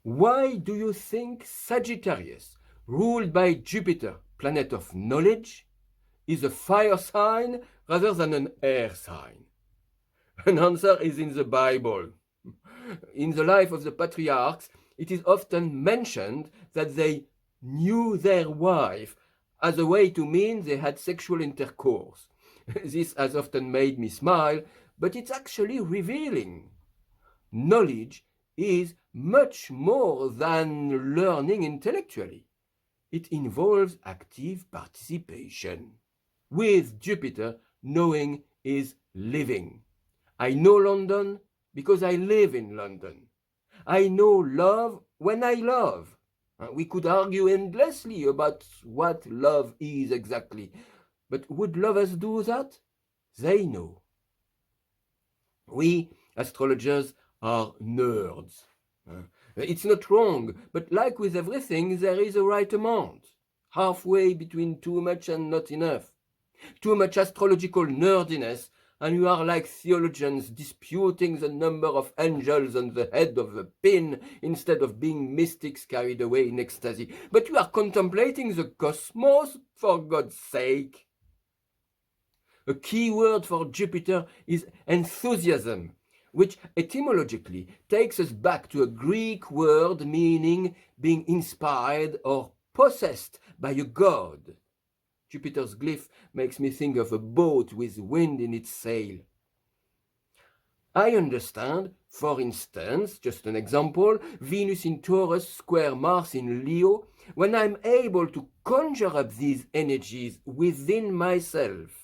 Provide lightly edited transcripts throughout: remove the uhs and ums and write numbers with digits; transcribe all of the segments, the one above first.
Why do you think Sagittarius, ruled by Jupiter, planet of knowledge, is a fire sign rather than an air sign? An answer is in the Bible. In the life of the patriarchs, it is often mentioned that they knew their wife as a way to mean they had sexual intercourse. This has often made me smile, but it's actually revealing. Knowledge is much more than learning intellectually. It involves active participation. With Jupiter, knowing is living. I know London because I live in London. I know love when I love. We could argue endlessly about what love is exactly, but would lovers do that? They know. We, astrologers, are nerds. It's not wrong, but like with everything, there is a right amount. Halfway between too much and not enough. Too much astrological nerdiness, and you are like theologians disputing the number of angels on the head of a pin instead of being mystics carried away in ecstasy. But you are contemplating the cosmos, for God's sake. A key word for Jupiter is enthusiasm, which etymologically takes us back to a Greek word meaning being inspired or possessed by a god. Jupiter's glyph makes me think of a boat with wind in its sail. I understand, for instance, just an example, Venus in Taurus square Mars in Leo, when I'm able to conjure up these energies within myself.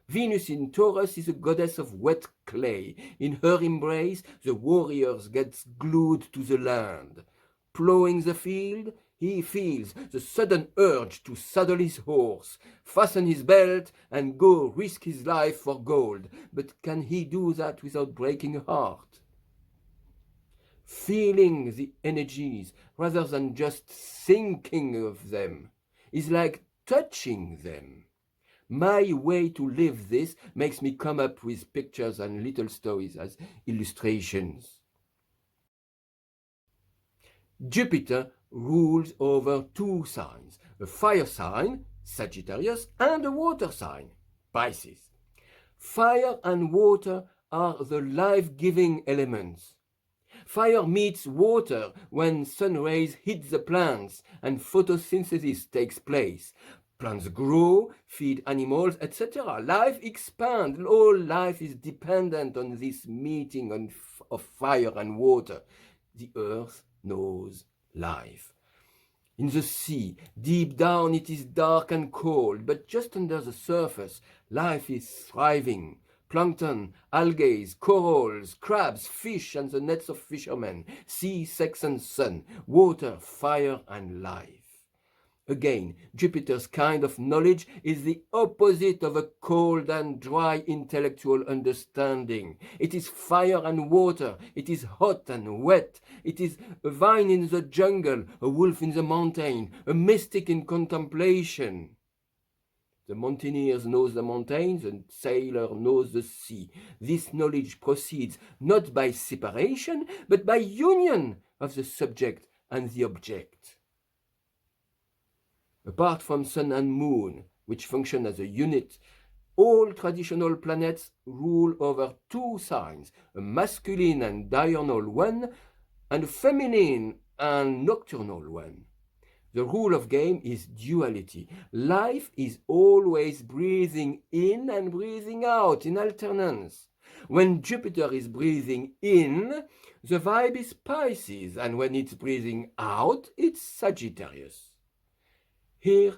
Venus in Taurus is a goddess of wet clay. In her embrace, the warrior gets glued to the land. Plowing the field, he feels the sudden urge to saddle his horse, fasten his belt, and go risk his life for gold. But can he do that without breaking a heart? Feeling the energies rather than just thinking of them is like touching them. My way to live this makes me come up with pictures and little stories as illustrations. Jupiter rules over two signs, a fire sign, Sagittarius, and a water sign, Pisces. Fire and water are the life-giving elements. Fire meets water when sun rays hit the plants and photosynthesis takes place. Plants grow, feed animals, etc. Life expands. All life is dependent on this meeting of fire and water. The earth knows life. In the sea, deep down it is dark and cold, but just under the surface, life is thriving. Plankton, algae, corals, crabs, fish, and the nets of fishermen, sea, sex, and sun, water, fire, and life. Again, Jupiter's kind of knowledge is the opposite of a cold and dry intellectual understanding. It is fire and water. It is hot and wet. It is a vine in the jungle, a wolf in the mountain, a mystic in contemplation. The mountaineer knows the mountains, and sailor knows the sea. This knowledge proceeds not by separation, but by union of the subject and the object. Apart from sun and moon, which function as a unit, all traditional planets rule over two signs, a masculine and diurnal one, and a feminine and nocturnal one. The rule of game is duality. Life is always breathing in and breathing out in alternance. When Jupiter is breathing in, the vibe is Pisces, and when it's breathing out, it's Sagittarius. Here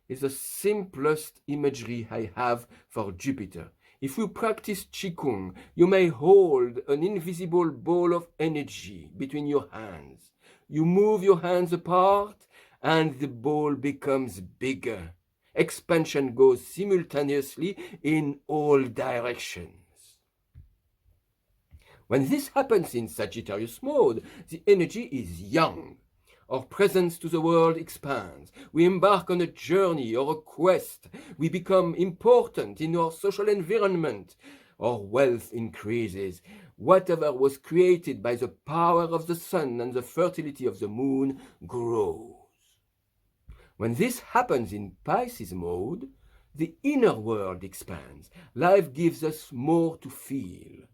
is the simplest imagery I have for Jupiter. If you practice Qigong, you may hold an invisible ball of energy between your hands. You move your hands apart and the ball becomes bigger. Expansion goes simultaneously in all directions. When this happens in Sagittarius mode, the energy is young. Our presence to the world expands. We embark on a journey or a quest. We become important in our social environment. our wealth increases. Whatever was created by the power of the sun and the fertility of the moon grows. When this happens in Pisces mode, the inner world expands. Life gives us more to feel.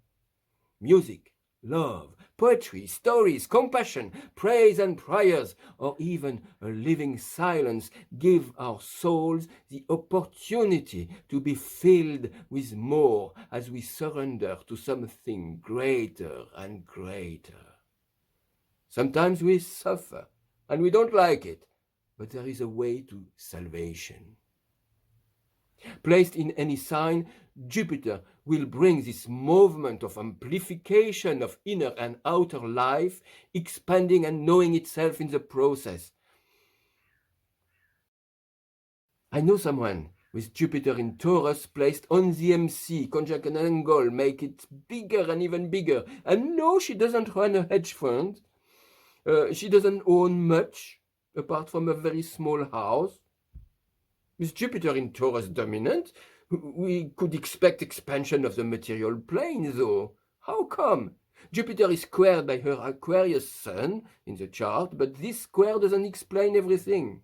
Music, love, poetry, stories, compassion, praise and prayers, or even a living silence give our souls the opportunity to be filled with more as we surrender to something greater and greater. Sometimes we suffer and we don't like it, but there is a way to salvation. Placed in any sign, Jupiter will bring this movement of amplification of inner and outer life, expanding and knowing itself in the process. I know someone with Jupiter in Taurus placed on the MC, conjunct an angle, make it bigger and even bigger. And no, she doesn't run a hedge fund. She doesn't own much, apart from a very small house. With Jupiter in Taurus dominant, we could expect expansion of the material plane, though. How come? Jupiter is squared by her Aquarius sun in the chart, but this square doesn't explain everything.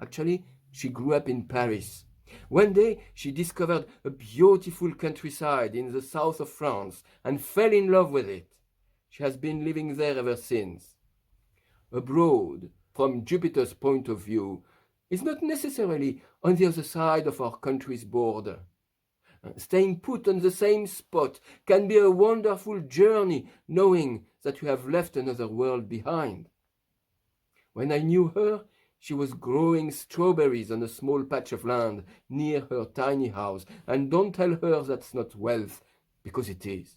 Actually, she grew up in Paris. One day, she discovered a beautiful countryside in the south of France and fell in love with it. She has been living there ever since. Abroad, from Jupiter's point of view, is not necessarily on the other side of our country's border. Staying put on the same spot can be a wonderful journey, knowing that you have left another world behind. When I knew her, she was growing strawberries on a small patch of land near her tiny house, and don't tell her that's not wealth, because it is.